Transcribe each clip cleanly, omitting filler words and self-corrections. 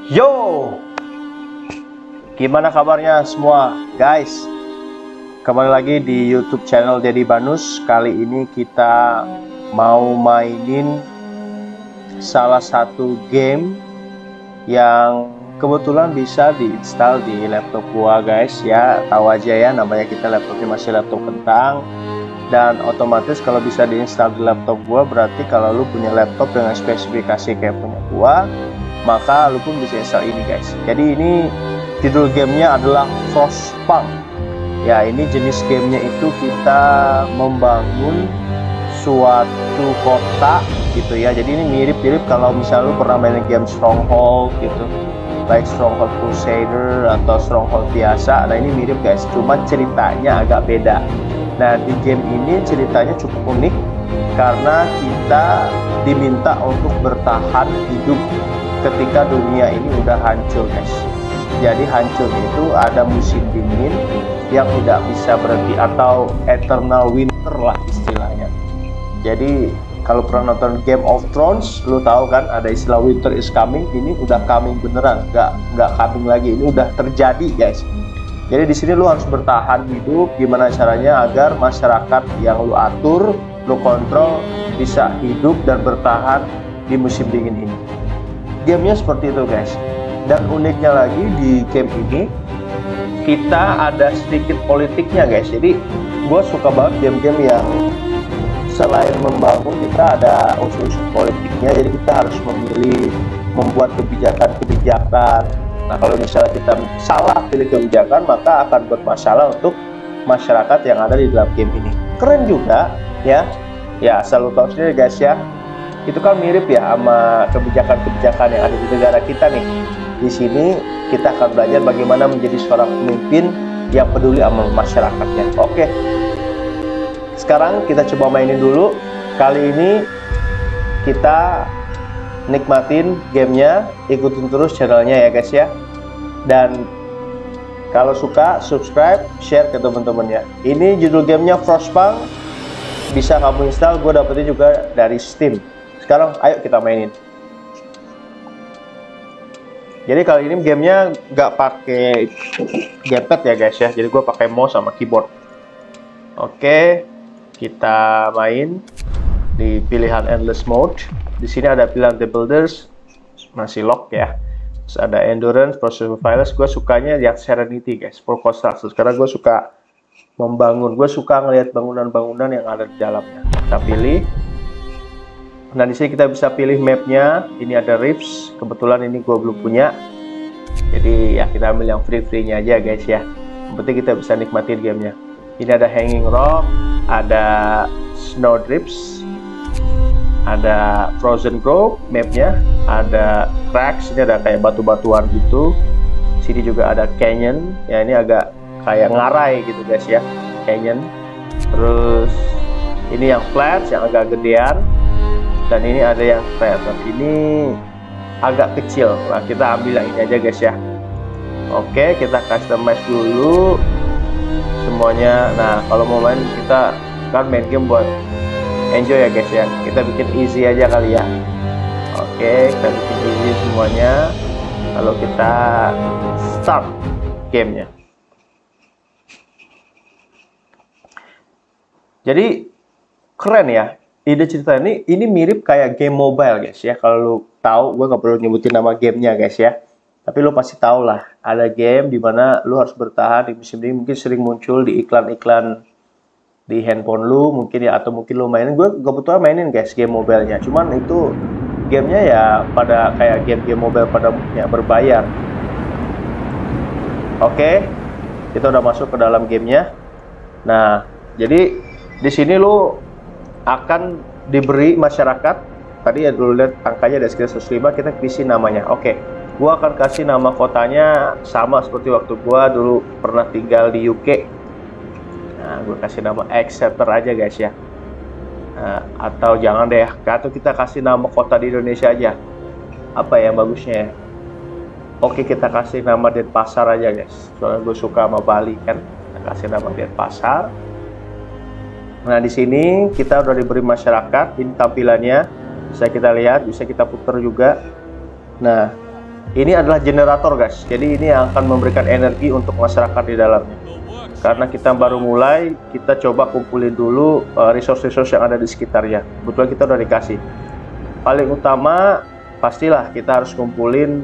Yo, gimana kabarnya semua guys? Kembali lagi di YouTube channel Deddy Banus. Kali ini kita mau mainin salah satu game yang kebetulan bisa diinstal di laptop gua guys. Ya, tahu aja ya, namanya kita laptopnya masih laptop kentang. Dan otomatis kalau bisa diinstal di laptop gua, berarti kalau lu punya laptop dengan spesifikasi kayak punya gua, maka lu pun bisa install ini guys. Jadi ini judul gamenya adalah Frostpunk. Ya, ini jenis gamenya itu kita membangun suatu kota gitu ya. Jadi ini mirip-mirip kalau misalnya lu pernah main game Stronghold gitu, baik Stronghold Crusader atau Stronghold biasa. Nah ini mirip guys, cuma ceritanya agak beda. Nah di game ini ceritanya cukup unik karena kita diminta untuk bertahan hidup ketika dunia ini udah hancur guys. Jadi hancur itu ada musim dingin yang tidak bisa berhenti atau eternal winter lah istilahnya. Jadi kalau pernah nonton Game of Thrones, lu tahu kan ada istilah winter is coming. Ini udah coming beneran, nggak coming lagi, ini udah terjadi guys. Jadi di sini lu harus bertahan hidup. Gimana caranya agar masyarakat yang lu atur, lu kontrol bisa hidup dan bertahan di musim dingin ini. Gamenya seperti itu guys. Dan uniknya lagi di game ini kita ada sedikit politiknya guys. Jadi gue suka banget game-game yang selain membangun kita ada unsur-unsur politiknya. Jadi kita harus memilih, membuat kebijakan-kebijakan. Nah kalau misalnya kita salah pilih kebijakan, maka akan bermasalah untuk masyarakat yang ada di dalam game ini. Keren juga ya. Ya asal lu tahu sendiri guys ya, itu kan mirip ya sama kebijakan-kebijakan yang ada di negara kita nih. Di sini kita akan belajar bagaimana menjadi seorang pemimpin yang peduli sama masyarakatnya. Oke, sekarang kita coba mainin dulu. Kali ini kita nikmatin gamenya, ikutin terus channelnya ya guys ya. Dan kalau suka subscribe, share ke teman-teman ya. Ini judul gamenya Frostpunk, bisa kamu install, gue dapetnya juga dari Steam. Sekarang ayo kita mainin. Jadi kali ini gamenya nggak pakai gamepad ya guys ya, jadi gue pakai mouse sama keyboard. Oke, kita main di pilihan endless mode. Di sini ada pilihan The Builders, masih lock ya. Terus ada Endurance, Process Violence. Gue sukanya yang Serenity guys, full construction. Karena gue suka membangun, gue suka ngelihat bangunan-bangunan yang ada di dalamnya. Kita pilih. Nah di sini kita bisa pilih mapnya. Ini ada Rifts, kebetulan ini gue belum punya. Jadi ya kita ambil yang free-nya aja guys ya. Yang penting kita bisa nikmatin gamenya. Ini ada Hanging Rock, ada Snowdrifts, ada Frozen Grove mapnya, ada Cracks, ini ada kayak batu-batuan gitu. Sini juga ada Canyon, ya ini agak kayak ngarai gitu guys ya, Canyon. Terus ini yang Flats yang agak gedean, dan ini ada yang Crater, ini agak kecil. Nah kita ambil yang ini aja guys ya. Oke, kita customize dulu semuanya. Nah kalau mau main, kita kan main game buat enjoy ya guys ya, kita bikin easy aja kali ya. Oke, kita bikin easy semuanya. Lalu kita start gamenya. Jadi keren ya ide cerita ini mirip kayak game mobile guys ya. Kalau lu tahu, gue nggak perlu nyebutin nama gamenya guys ya, tapi lu pasti tahu lah, ada game dimana lu harus bertahan di musim ini. Mungkin sering muncul di iklan-iklan di handphone lu mungkin ya, atau mungkin lu mainin. Gue kebetulan mainin guys game mobilenya, cuman itu gamenya ya pada kayak game-game mobile pada umumnya berbayar. Oke, kita udah masuk ke dalam gamenya. Nah jadi di sini lu akan diberi masyarakat. Tadi ya dulu lihat angkanya ada sekitar 105, kita isi namanya. Oke, gua akan kasih nama kotanya sama seperti waktu gua dulu pernah tinggal di UK. Nah, gue kasih nama Exeter aja guys ya. Nah, atau jangan deh, atau kita kasih nama kota di Indonesia aja. Apa yang bagusnya ya? Oke, kita kasih nama Denpasar aja guys. Soalnya gue suka sama Bali kan. Kita kasih nama Denpasar. Nah di sini kita udah diberi masyarakat. Ini tampilannya, bisa kita lihat, bisa kita putar juga. Nah Ini adalah generator guys, jadi ini yang akan memberikan energi untuk masyarakat di dalamnya. Karena kita baru mulai, kita coba kumpulin dulu resource-resource yang ada di sekitarnya. Kebetulan kita udah dikasih. Paling utama, pastilah kita harus kumpulin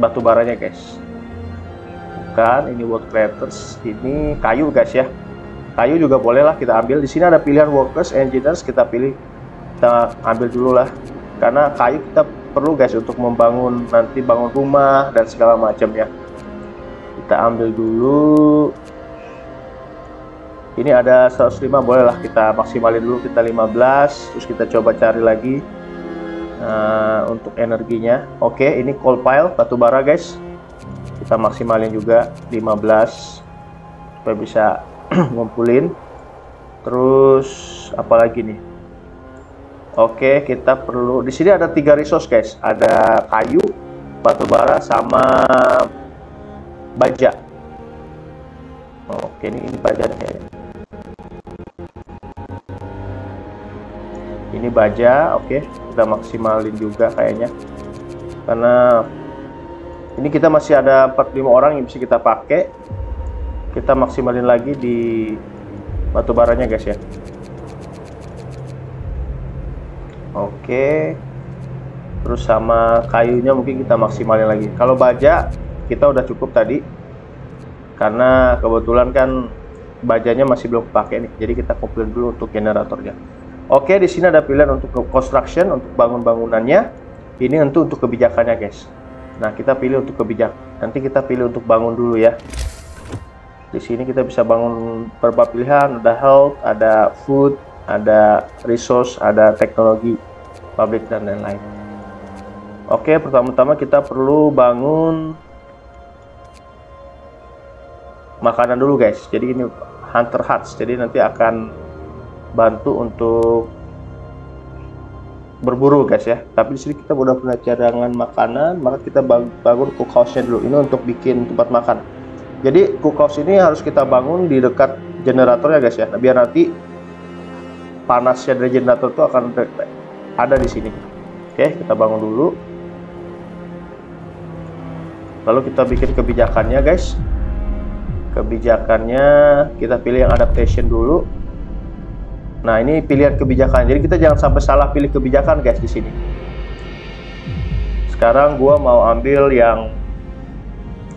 batu baranya guys. Bukan, ini work creators, ini kayu guys ya. Kayu juga bolehlah kita ambil. Di sini ada pilihan workers, engineers, kita pilih, kita ambil dulu lah. Karena kayu kita perlu guys untuk membangun, nanti bangun rumah dan segala macam ya. Kita ambil dulu. Ini ada 105, bolehlah kita maksimalin dulu, kita 15, terus kita coba cari lagi untuk energinya. Oke, ini coal pile, batu bara guys, kita maksimalin juga 15 supaya bisa ngumpulin. Terus apalagi nih? Oke, kita perlu, di sini ada 3 resource guys, ada kayu, batu bara, sama baja. Oke, ini baja kayaknya. Ini baja, oke, kita maksimalin juga kayaknya, karena ini kita masih ada 45 orang yang bisa kita pakai. Kita maksimalin lagi di batu baranya guys ya. Oke, terus sama kayunya mungkin kita maksimalin lagi. Kalau baja kita udah cukup tadi, karena kebetulan kan bajanya masih belum pakai nih, jadi kita kumpulin dulu untuk generatornya. Oke, di sini ada pilihan untuk construction, untuk bangun-bangunannya. Ini untuk kebijakannya guys. Nah, kita pilih untuk kebijakan. Nanti kita pilih untuk bangun dulu ya. Di sini kita bisa bangun beberapa pilihan, ada health, ada food, ada resource, ada teknologi, public dan lain-lain. Oke, pertama-tama kita perlu bangun makanan dulu guys. Jadi ini hunter huts, jadi nanti akan bantu untuk berburu guys ya. Tapi di sini kita udah punya cadangan makanan, maka kita bangun cookhouse-nya dulu. Ini untuk bikin tempat makan. Jadi cookhouse ini harus kita bangun di dekat generatornya guys ya. Nah, biar nanti panasnya dari generator itu akan ada di sini. Oke, kita bangun dulu. Lalu kita bikin kebijakannya guys. Kebijakannya kita pilih yang adaptation dulu. Nah, ini pilihan kebijakan. Jadi kita jangan sampai salah pilih kebijakan guys di sini. Sekarang gua mau ambil yang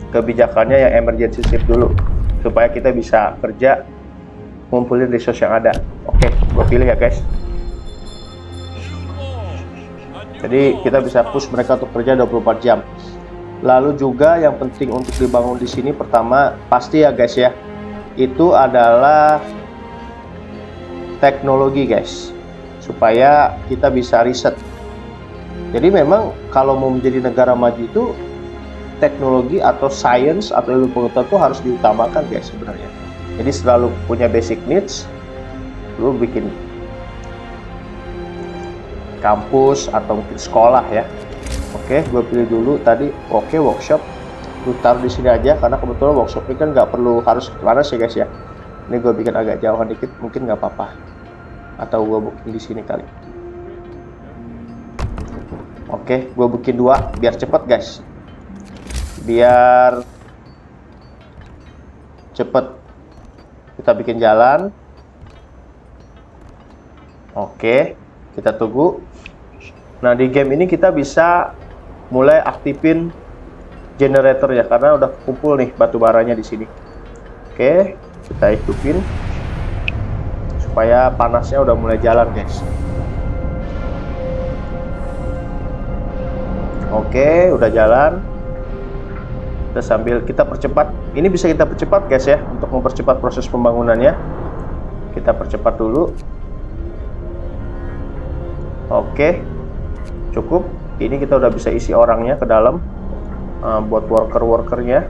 kebijakannya yang emergency shift dulu, supaya kita bisa kerja ngumpulin resource yang ada. Oke, gua pilih ya guys. Jadi kita bisa push mereka untuk kerja 24 jam. Lalu juga yang penting untuk dibangun di sini, pertama pasti ya guys ya, itu adalah teknologi guys, supaya kita bisa riset. Jadi memang kalau mau menjadi negara maju itu teknologi atau science atau ilmu pengetahuan itu harus diutamakan guys sebenarnya. Jadi selalu punya basic needs, lu bikin kampus atau mungkin sekolah ya. Oke, gue pilih dulu tadi. Oke, workshop lu taruh di sini aja, karena kebetulan workshop ini kan nggak perlu harus kemana sih guys ya. Ini gue bikin agak jauhan dikit, mungkin nggak apa-apa. Atau gue bikin di sini kali. Oke, gue bikin 2 biar cepet guys. Biar cepet. Kita bikin jalan. Oke, kita tunggu. Nah, di game ini kita bisa mulai aktifin generator ya, karena udah kumpul nih batu baranya di sini. Oke, kita hidupin supaya panasnya udah mulai jalan guys. Oke, udah jalan. Kita sambil kita percepat. Ini bisa kita percepat guys ya, untuk mempercepat proses pembangunannya. Kita percepat dulu. Oke, cukup. Ini kita udah bisa isi orangnya ke dalam, buat workernya.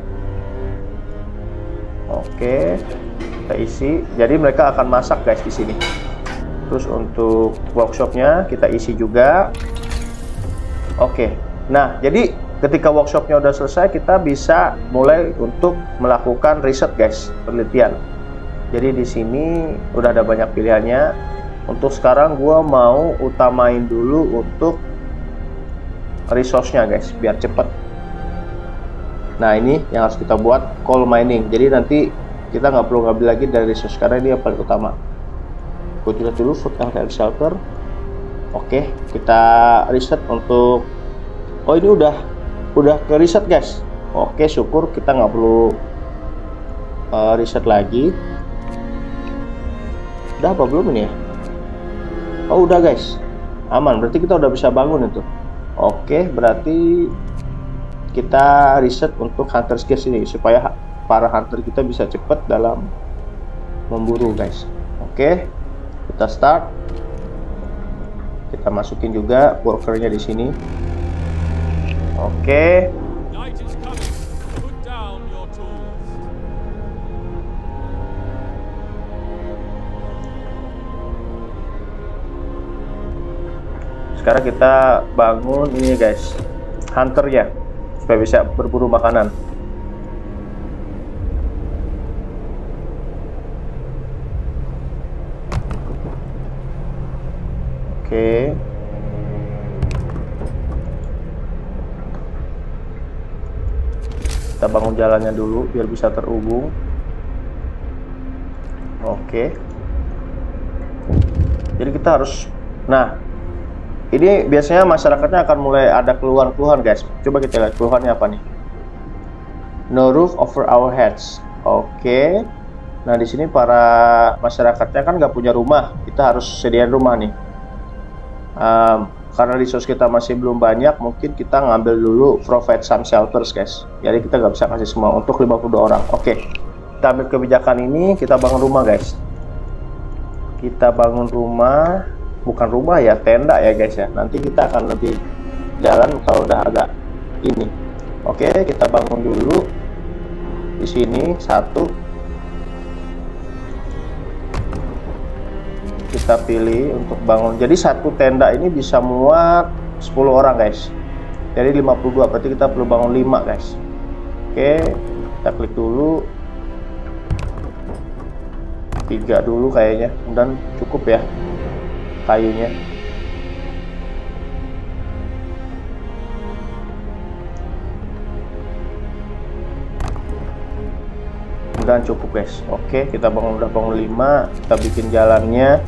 Oke, kita isi. Jadi mereka akan masak guys di sini. Terus untuk workshopnya kita isi juga. Oke. Nah, jadi ketika workshopnya udah selesai, kita bisa mulai untuk melakukan riset guys, penelitian. Jadi di sini udah ada banyak pilihannya. Untuk sekarang gua mau utamain dulu untuk resource-nya guys, biar cepet. Nah, ini yang harus kita buat, coal mining. Jadi nanti kita nggak perlu ngambil lagi dari resource karena ini yang paling utama. Gue lihat dulu food and shelter. Oke, kita riset untuk, oh ini udah ke riset guys. Oke, syukur kita nggak perlu riset lagi. Udah apa belum ini ya? Oh udah guys, aman. Berarti kita udah bisa bangun itu. Oke, berarti kita riset untuk hunter skills ini supaya para hunter kita bisa cepat dalam memburu guys. Oke, kita start. Kita masukin juga workernya di sini. Oke. Sekarang kita bangun ini guys, hunter ya, supaya bisa berburu makanan. Oke. Kita bangun jalannya dulu biar bisa terhubung. Oke. Jadi kita harus, nah ini biasanya masyarakatnya akan mulai ada keluhan-keluhan guys. Coba kita lihat keluhannya apa nih. No roof over our heads. Oke. Nah di sini para masyarakatnya kan nggak punya rumah. Kita harus sediain rumah nih. Karena resource kita masih belum banyak, mungkin kita ngambil dulu provide some shelters guys. Jadi kita nggak bisa kasih semua untuk 52 orang. Oke. Kita ambil kebijakan ini, kita bangun rumah guys. Kita bangun rumah. Bukan rumah ya, tenda ya guys ya. Nanti kita akan lebih jalan kalau udah agak ini. Oke, kita bangun dulu di sini satu. Kita pilih untuk bangun. Jadi satu tenda ini bisa muat 10 orang guys. Jadi 52, berarti kita perlu bangun 5 guys. Oke, kita klik dulu. 3 dulu kayaknya, dan cukup ya kayunya. Dan cukup guys. Oke, kita udah bangun 5, kita bikin jalannya.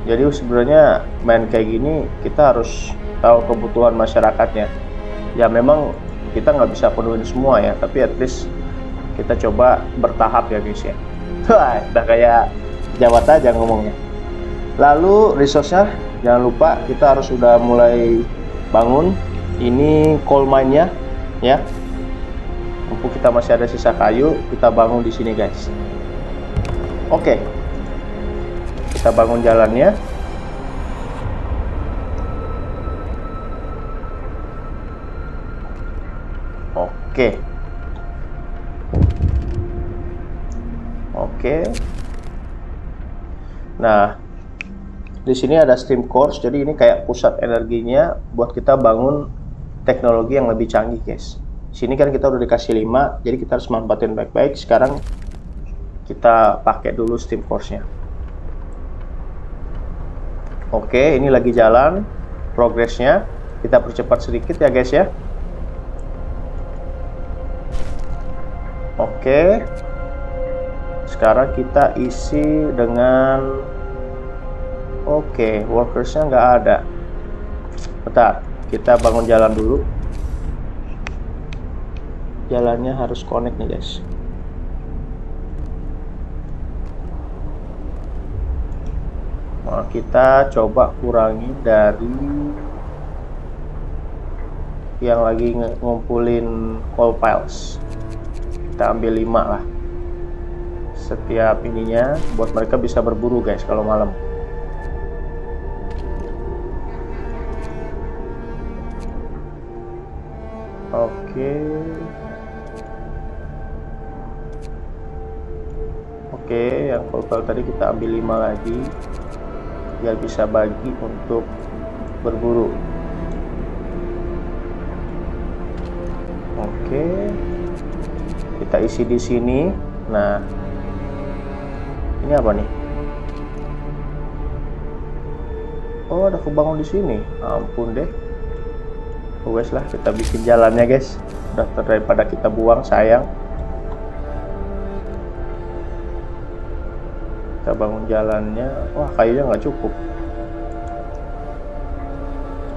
Jadi sebenarnya main kayak gini kita harus tahu kebutuhan masyarakatnya. Ya memang kita nggak bisa penuhin semua ya, tapi at least kita coba bertahap ya guys ya. Wah, udah kayak Jawa aja ngomongnya. Lalu resource-nya jangan lupa kita harus udah mulai bangun. Ini coal mine-nya ya. Mumpung kita masih ada sisa kayu, kita bangun di sini guys. Oke. Kita bangun jalannya. Oke. Oke. Nah, di sini ada steam cores, jadi ini kayak pusat energinya buat kita bangun teknologi yang lebih canggih, guys. Sini kan kita udah dikasih 5, jadi kita harus manfaatin baik-baik. Sekarang kita pakai dulu steam cores-nya. Oke, ini lagi jalan progresnya. Kita percepat sedikit ya, guys ya. Oke. Sekarang kita isi dengan oke, workersnya nggak ada. Bentar, kita bangun jalan dulu. Jalannya harus connect nih guys. Nah, kita coba kurangi dari yang lagi ngumpulin coal piles. Kita ambil 5 lah setiap ininya buat mereka bisa berburu guys kalau malam. Oke, yang total tadi kita ambil 5 lagi biar bisa bagi untuk berburu. Oke, kita isi di sini. Nah, ini apa nih? Oh, ada kebangun di sini. Ampun deh. Wes lah, kita bikin jalannya guys, udah daripada kita buang, sayang. Kita bangun jalannya. Wah, kayunya nggak cukup.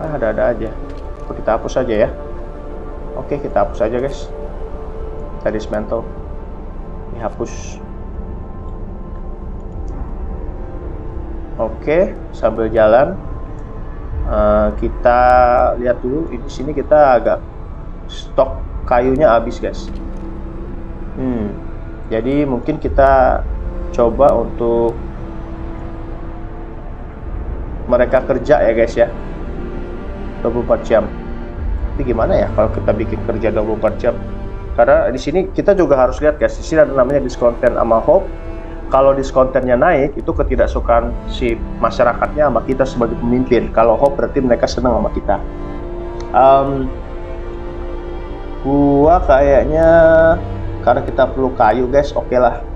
Ada aja. Kita hapus aja ya. Oke, kita hapus aja guys. Kita dismantle, dihapus. Oke, sambil jalan kita lihat dulu. Di sini kita agak stok kayunya habis guys. Jadi mungkin kita coba untuk mereka kerja ya guys ya, 24 jam. Tapi gimana ya kalau kita bikin kerja 24 jam? Karena di sini kita juga harus lihat guys, di sini ada namanya diskonten sama hope. Kalau diskontennya naik, itu ketidaksukaan si masyarakatnya sama kita sebagai pemimpin. Kalau hope berarti mereka senang sama kita. Gua kayaknya karena kita perlu kayu guys, oke lah.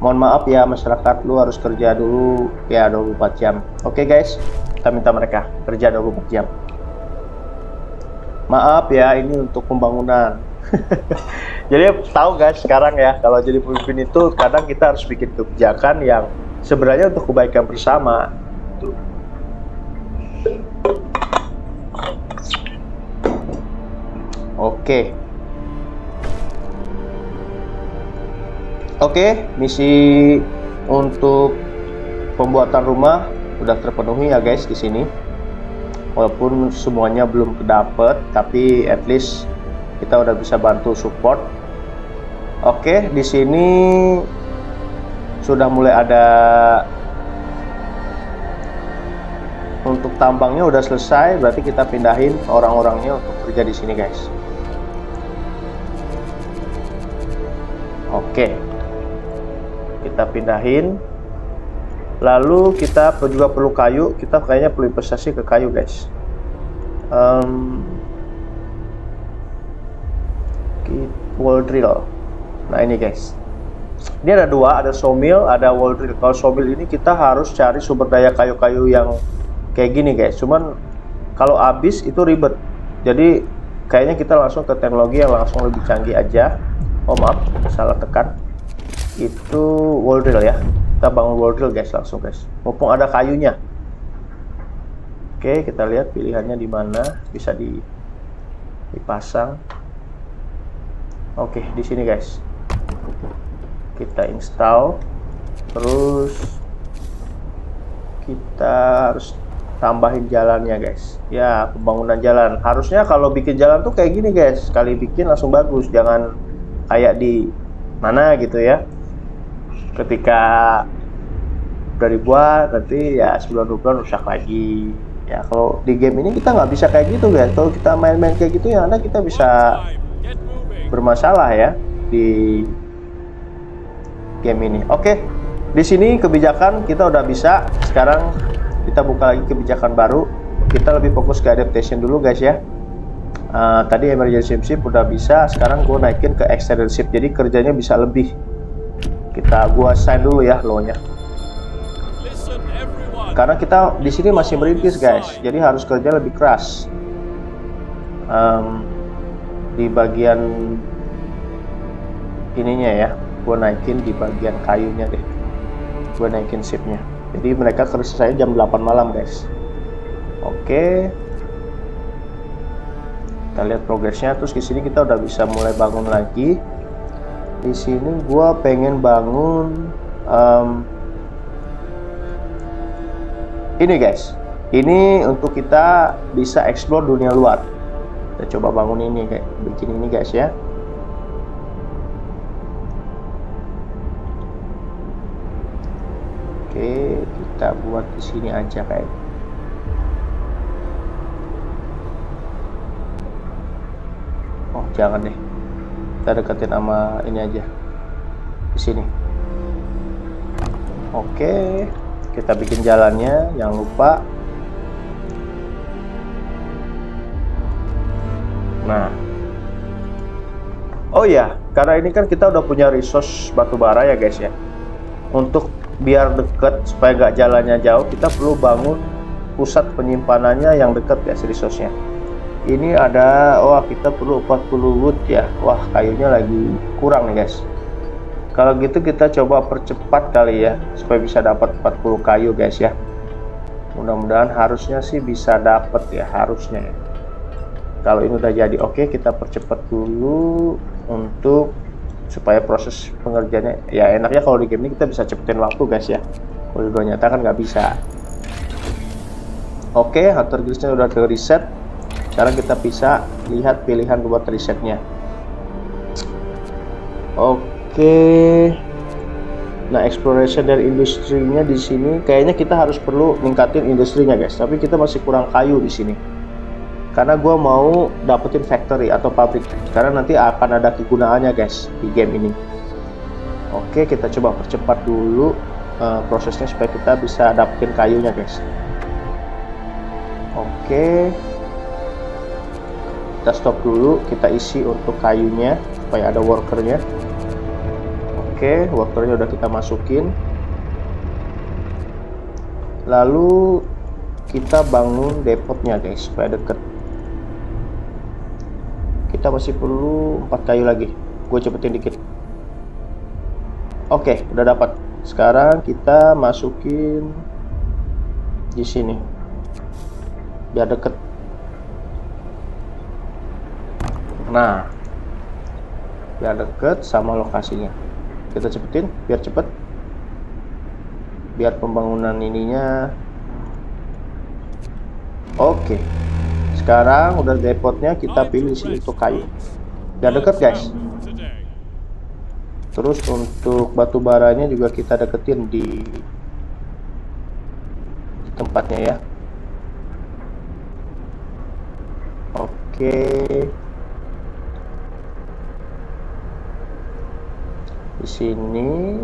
Mohon maaf ya masyarakat, lu harus kerja dulu ya 24 jam. Oke guys, kita minta mereka kerja 24 jam. Maaf ya, ini untuk pembangunan. Jadi tahu guys, sekarang ya kalau jadi pemimpin itu kadang kita harus bikin kebijakan yang sebenarnya untuk kebaikan bersama. Oke, misi untuk pembuatan rumah udah terpenuhi ya guys di sini. Walaupun semuanya belum kedapet, tapi at least kita udah bisa bantu support. Oke, di sini sudah mulai ada untuk tambangnya udah selesai, berarti kita pindahin orang-orangnya untuk kerja di sini guys. Oke, kita pindahin. Lalu kita juga perlu kayu. Kita kayaknya perlu investasi ke kayu guys. Wall drill. Nah ini guys, ini ada dua, ada sawmill, ada wall drill. Kalau sawmill ini kita harus cari sumber daya kayu-kayu yang kayak gini guys. Cuman kalau habis itu ribet. Jadi kayaknya kita langsung ke teknologi yang langsung lebih canggih aja. Oh maaf, salah tekan. Itu wall drill ya. Kita bangun wall drill guys langsung guys. Mumpung ada kayunya. Oke, kita lihat pilihannya di mana bisa dipasang. Oke, di sini guys. Kita install. Terus kita harus tambahin jalannya guys. Ya, pembangunan jalan. Harusnya kalau bikin jalan tuh kayak gini guys. Sekali bikin langsung bagus. Jangan kayak di mana gitu ya. Ketika udah dibuat nanti ya sebulan 2 bulan rusak lagi. Ya kalau di game ini kita nggak bisa kayak gitu guys. Kalau kita main-main kayak gitu ya, kita bisa bermasalah ya di game ini. Oke, di sini kebijakan kita udah bisa. Sekarang kita buka lagi kebijakan baru. Kita lebih fokus ke adaptation dulu guys ya. Tadi emergency ship udah bisa. Sekarang gue naikin ke extended ship. Jadi kerjanya bisa lebih. Gua sign dulu ya low-nya. Karena kita di sini masih merintis guys, jadi harus kerja lebih keras. Di bagian ininya ya, gue naikin di bagian kayunya deh. Gue naikin shiftnya. Jadi mereka kerja saya jam 8 malam guys. Oke. Kita lihat progresnya. Terus di sini kita udah bisa mulai bangun lagi. Di sini gue pengen bangun ini guys. Ini untuk kita bisa explore dunia luar. Kita coba bangun ini kayak bikin ini guys ya. Oke, kita buat di sini aja kayak. Oh, jangan deh. Kita deketin sama ini aja di sini. Oke, kita bikin jalannya, jangan lupa. Nah, oh ya, karena ini kan kita udah punya resource batu bara ya guys ya. Untuk biar deket supaya nggak jalannya jauh, kita perlu bangun pusat penyimpanannya yang dekat guys resource-nya. Ini ada, wah kita perlu 40 wood ya. Wah kayunya lagi kurang nih guys. Kalau gitu kita coba percepat kali ya, supaya bisa dapat 40 kayu guys ya. Mudah-mudahan harusnya sih bisa dapat ya, harusnya ya. Kalau ini udah jadi oke, kita percepat dulu untuk supaya proses pengerjaannya ya. Enaknya kalau di game ini kita bisa cepetin waktu guys ya. Kalau di dunia nyata kan nggak bisa. Oke, hunter guildsnya udah ke reset. Sekarang kita bisa lihat pilihan buat resetnya. Oke. Nah, exploration dari industrinya di sini kayaknya kita harus perlu ningkatin industrinya guys. Tapi kita masih kurang kayu di sini. Karena gue mau dapetin factory atau pabrik. Karena nanti akan ada kegunaannya guys di game ini. Oke, kita coba percepat dulu prosesnya supaya kita bisa dapetin kayunya guys. Oke. Kita stop dulu, kita isi untuk kayunya supaya ada workernya. Oke, workernya udah kita masukin. Lalu kita bangun depotnya guys supaya deket. Kita masih perlu 4 kayu lagi. Gue cepetin dikit. Oke, udah dapat. Sekarang kita masukin di sini biar deket. Nah, biar deket sama lokasinya. Kita cepetin biar cepet, biar pembangunan ininya oke. Sekarang udah depotnya, kita pilih sini untuk kayu biar deket guys. Terus untuk batu baranya juga kita deketin di tempatnya ya. Oke. Di sini.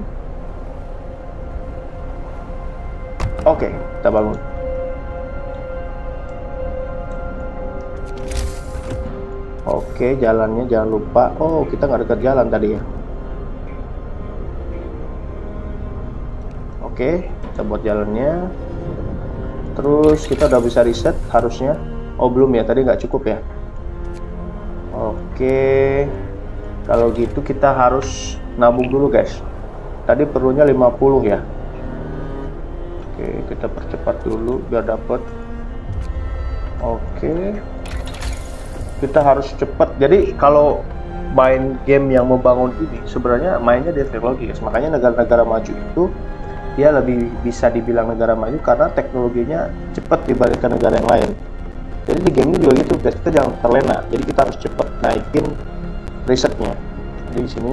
Oke, kita bangun. Oke, jalannya jangan lupa. Oh, kita nggak dekat jalan tadi ya. Oke, kita buat jalannya. Terus kita udah bisa reset harusnya. Oh, belum ya, tadi nggak cukup ya. Oke, kalau gitu kita harus nabung dulu guys. Tadi perlunya 50 ya. Oke, kita percepat dulu biar dapat. Oke, kita harus cepat. Jadi kalau main game yang membangun ini sebenarnya mainnya di teknologi guys. Makanya negara-negara maju itu dia lebih bisa dibilang negara maju karena teknologinya cepat dibandingkan negara yang lain. Jadi di game ini juga gitu guys, kita jangan terlena. Jadi kita harus cepat naikin risetnya. Jadi di sini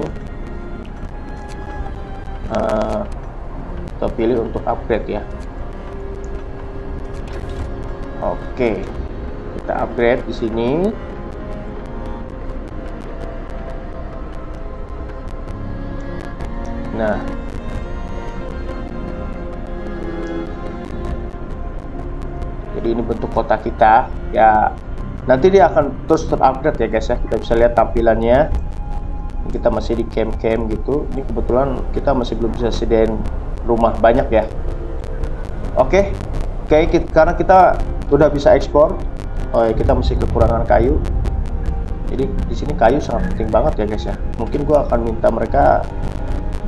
kita pilih untuk upgrade ya. Oke, kita upgrade di sini. Nah, jadi ini bentuk kota kita ya. Nanti dia akan terus terupgrade ya guys ya. Kita bisa lihat tampilannya. Kita masih di camp-camp gitu. Ini kebetulan kita masih belum bisa sediain rumah banyak ya. Oke, karena kita udah bisa ekspor. Oh ya, kita masih kekurangan kayu. Jadi di sini kayu sangat penting banget ya guys ya. Mungkin gua akan minta mereka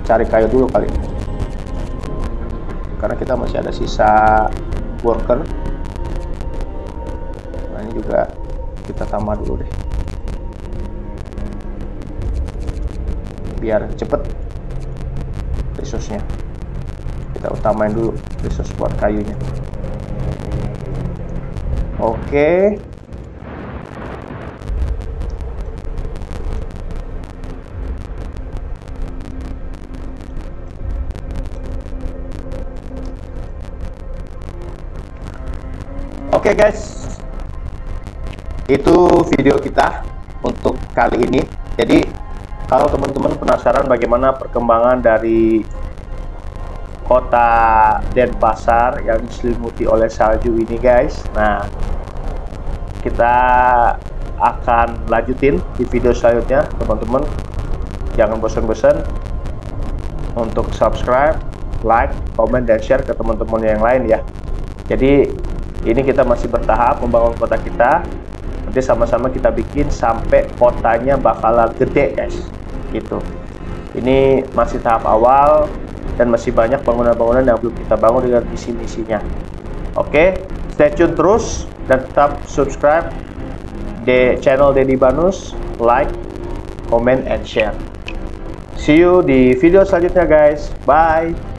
cari kayu dulu kali ini. Karena kita masih ada sisa worker. Nah, ini juga kita tambah dulu deh. Biar cepet resource-nya. Kita utamain dulu resource buat kayunya. Oke. Oke guys, itu video kita untuk kali ini. Jadi kalau teman-teman penasaran bagaimana perkembangan dari kota Denpasar yang diselimuti oleh salju ini guys, nah kita akan lanjutin di video selanjutnya. Teman-teman jangan bosan-bosan untuk subscribe, like, komen, dan share ke teman-teman yang lain ya. Jadi ini kita masih bertahap membangun kota kita. Jadi sama-sama kita bikin sampai kotanya bakalan gede guys, gitu. Ini masih tahap awal dan masih banyak bangunan-bangunan yang belum kita bangun dengan misi-misinya. Oke, stay tune terus dan tetap subscribe di channel Deddy Banus, like, comment, and share. See you di video selanjutnya guys. Bye.